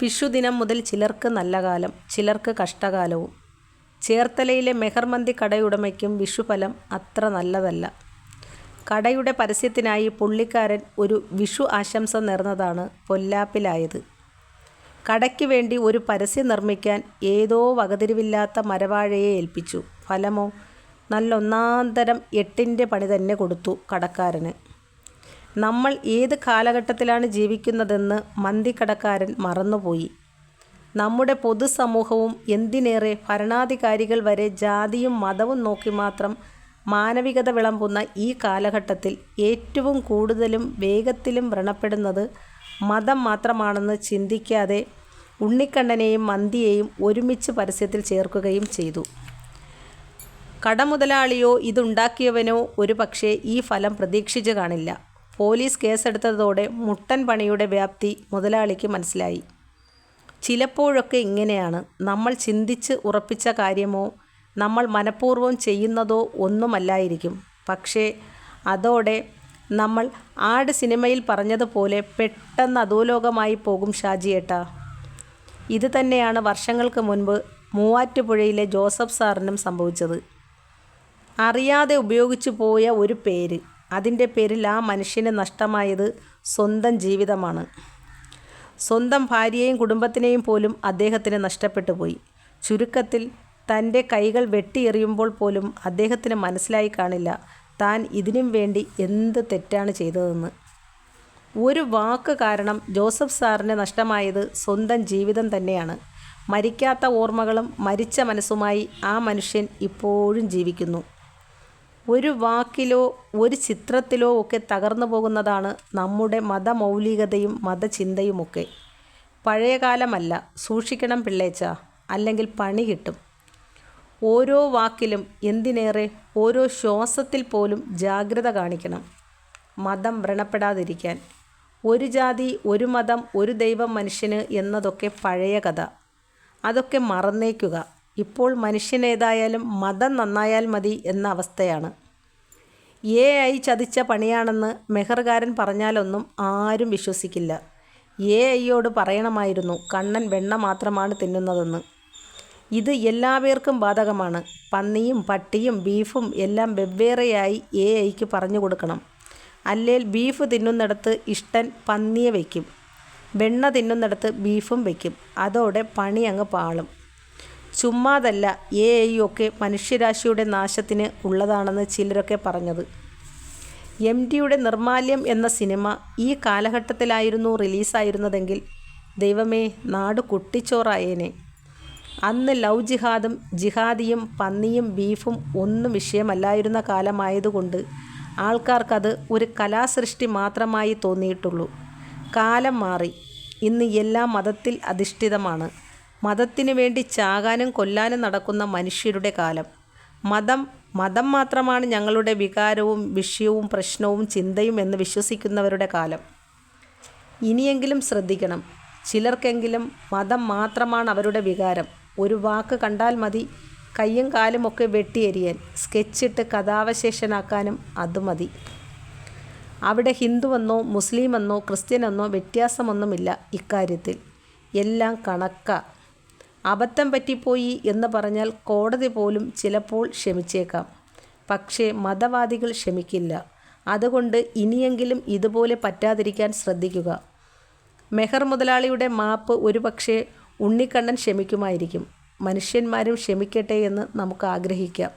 വിഷുദിനം മുതൽ ചിലർക്ക് നല്ല കാലം, ചിലർക്ക് കഷ്ടകാലവും. ചേർത്തലയിലെ മെഹർമന്തി കടയുടമയ്ക്കും വിഷുഫലം അത്ര നല്ലതല്ല. കടയുടെ പരസ്യത്തിനായി പുള്ളിക്കാരൻ ഒരു വിഷു ആശംസ നേർന്നതാണ് പൊല്ലാപ്പിലായത്. കടയ്ക്ക് വേണ്ടി ഒരു പരസ്യം നിർമ്മിക്കാൻ ഏതോ വകതിരിവില്ലാത്ത മരവാഴയെ ഏൽപ്പിച്ചു. ഫലമോ നല്ലൊന്നാന്തരം 8ന്റെ പണി തന്നെ കൊടുത്തു കടക്കാരന്. നമ്മൾ ഏത് കാലഘട്ടത്തിലാണ് ജീവിക്കുന്നതെന്ന് മന്തിക്കടക്കാരൻ മറന്നുപോയി. നമ്മുടെ പൊതുസമൂഹവും എന്തിനേറെ ഭരണാധികാരികൾ വരെ ജാതിയും മതവും നോക്കി മാത്രം മാനവികത വിളമ്പുന്ന ഈ കാലഘട്ടത്തിൽ ഏറ്റവും കൂടുതലും വേഗത്തിലും വ്രണപ്പെടുന്നത് മതം മാത്രമാണെന്ന് ചിന്തിക്കാതെ ഉണ്ണിക്കണ്ണനെയും മന്തിയെയും ഒരുമിച്ച് പരസ്യത്തിൽ ചേർക്കുകയും ചെയ്തു. കടമുതലാളിയോ ഇതുണ്ടാക്കിയവനോ ഒരുപക്ഷേ ഈ ഫലം പ്രതീക്ഷിച്ചു കാണില്ല. പോലീസ് കേസെടുത്തതോടെ മുട്ടൻ പണിയുടെ വ്യാപ്തി മുതലാളിക്ക് മനസ്സിലായി. ചിലപ്പോഴൊക്കെ ഇങ്ങനെയാണ്. നമ്മൾ ചിന്തിച്ച് ഉറപ്പിച്ച കാര്യമോ നമ്മൾ മനഃപൂർവ്വം ചെയ്യുന്നതോ ഒന്നുമല്ലായിരിക്കും. പക്ഷേ അതോടെ നമ്മൾ ആട് സിനിമയിൽ പറഞ്ഞതുപോലെ പെട്ടെന്ന് അധോലോകമായി പോകും ഷാജിയേട്ടാ. ഇത് തന്നെയാണ് വർഷങ്ങൾക്ക് മുൻപ് മൂവാറ്റുപുഴയിലെ ജോസഫ് സാറിനും സംഭവിച്ചത്. അറിയാതെ ഉപയോഗിച്ചു പോയ ഒരു പേര്, അതിൻ്റെ പേരിൽ ആ മനുഷ്യന് നഷ്ടമായത് സ്വന്തം ജീവിതമാണ്. സ്വന്തം ഭാര്യയെയും കുടുംബത്തിനെയും പോലും അദ്ദേഹത്തിന് നഷ്ടപ്പെട്ടു പോയി. ചുരുക്കത്തിൽ തൻ്റെ കൈകൾ വെട്ടിയെറിയുമ്പോൾ പോലും അദ്ദേഹത്തിന് മനസ്സിലായി കാണില്ല താൻ ഇതിനും വേണ്ടി എന്ത് തെറ്റാണ് ചെയ്തതെന്ന്. ഒരു വാക്ക് കാരണം ജോസഫ് സാറിന് നഷ്ടമായത് സ്വന്തം ജീവിതം തന്നെയാണ്. മരിക്കാത്ത ഓർമ്മകളും മരിച്ച മനസ്സുമായി ആ മനുഷ്യൻ ഇപ്പോഴും ജീവിക്കുന്നു. ഒരു വാക്കിലോ ഒരു ചിത്രത്തിലോ ഒക്കെ തകർന്നു പോകുന്നതാണ് നമ്മുടെ മതമൗലികതയും മതചിന്തയുമൊക്കെ. പഴയകാലമല്ല, സൂക്ഷിക്കണം പിള്ളേച്ച, അല്ലെങ്കിൽ പണി കിട്ടും. ഓരോ വാക്കിലും, എന്തിനേറെ ഓരോ ശ്വാസത്തിൽ പോലും ജാഗ്രത കാണിക്കണം, മതം വ്രണപ്പെടാതിരിക്കാൻ. ഒരു ജാതി, ഒരു മതം, ഒരു ദൈവം മനുഷ്യന് എന്നതൊക്കെ പഴയ കഥ. അതൊക്കെ മറന്നേക്കുക. ഇപ്പോൾ മനുഷ്യനേതായാലും മതം നന്നായാൽ മതി എന്ന അവസ്ഥയാണ്. AI ചതിച്ച പണിയാണെന്ന് മെഹർകാരൻ പറഞ്ഞാലൊന്നും ആരും വിശ്വസിക്കില്ല. AIയോട് പറയണമായിരുന്നു കണ്ണൻ വെണ്ണ മാത്രമാണ് തിന്നുന്നതെന്ന്. ഇത് എല്ലാവർക്കും ബാധകമാണ്. പന്നിയും പട്ടിയും ബീഫും എല്ലാം വെവ്വേറെയായി AIക്ക് പറഞ്ഞു കൊടുക്കണം. അല്ലേൽ ബീഫ് തിന്നുന്നിടത്ത് ഇഷ്ടൻ പന്നിയെ വയ്ക്കും, വെണ്ണ തിന്നുന്നിടത്ത് ബീഫും വയ്ക്കും. അതോടെ പണി അങ്ങ് പാളും. ചുമ്മാതല്ല AI ഒക്കെ മനുഷ്യരാശിയുടെ നാശത്തിന് ഉള്ളതാണെന്ന് ചിലരൊക്കെ പറഞ്ഞത്. MTയുടെ നിർമാല്യം എന്ന സിനിമ ഈ കാലഘട്ടത്തിലായിരുന്നു റിലീസായിരുന്നതെങ്കിൽ ദൈവമേ, നാട് കുട്ടിച്ചോറായേനെ. അന്ന് ലവ് ജിഹാദും ജിഹാദിയും പന്നിയും ബീഫും ഒന്നും വിഷയമല്ലായിരുന്ന കാലമായതുകൊണ്ട് ആൾക്കാർക്കത് ഒരു കലാസൃഷ്ടി മാത്രമായി തോന്നിയിട്ടുള്ളൂ. കാലം മാറി. ഇന്ന് എല്ലാം മതത്തിൽ അധിഷ്ഠിതമാണ്. മതത്തിനു വേണ്ടി ചാകാനും കൊല്ലാനും നടക്കുന്ന മനുഷ്യരുടെ കാലം. മതം മാത്രമാണ് ഞങ്ങളുടെ വികാരവും വിഷയവും പ്രശ്നവും ചിന്തയും എന്ന് വിശ്വസിക്കുന്നവരുടെ കാലം. ഇനിയെങ്കിലും ശ്രദ്ധിക്കണം. ചിലർക്കെങ്കിലും മതം മാത്രമാണ് അവരുടെ വികാരം. ഒരു വാക്ക് കണ്ടാൽ മതി കയ്യും കാലുമൊക്കെ വെട്ടിയെരിയാൻ, സ്കെച്ചിട്ട് കഥാവശേഷനാക്കാനും അതുമതി. അവിടെ ഹിന്ദുവെന്നോ മുസ്ലിമെന്നോ ക്രിസ്ത്യനെന്നോ വ്യത്യാസമൊന്നുമില്ല ഇക്കാര്യത്തിൽ. എല്ലാം കണക്കാ. അബദ്ധം പറ്റിപ്പോയി എന്ന് പറഞ്ഞാൽ കോടതി പോലും ചിലപ്പോൾ ക്ഷമിച്ചേക്കാം. പക്ഷേ മതവാദികൾ ക്ഷമിക്കില്ല. അതുകൊണ്ട് ഇനിയെങ്കിലും ഇതുപോലെ പറ്റാതിരിക്കാൻ ശ്രദ്ധിക്കുക. മെഹർ മുതലാളിയുടെ മാപ്പ് ഒരുപക്ഷേ ഉണ്ണിക്കണ്ണൻ ക്ഷമിക്കുമായിരിക്കും. മനുഷ്യന്മാരും ക്ഷമിക്കട്ടെ എന്ന് നമുക്ക് ആഗ്രഹിക്കാം.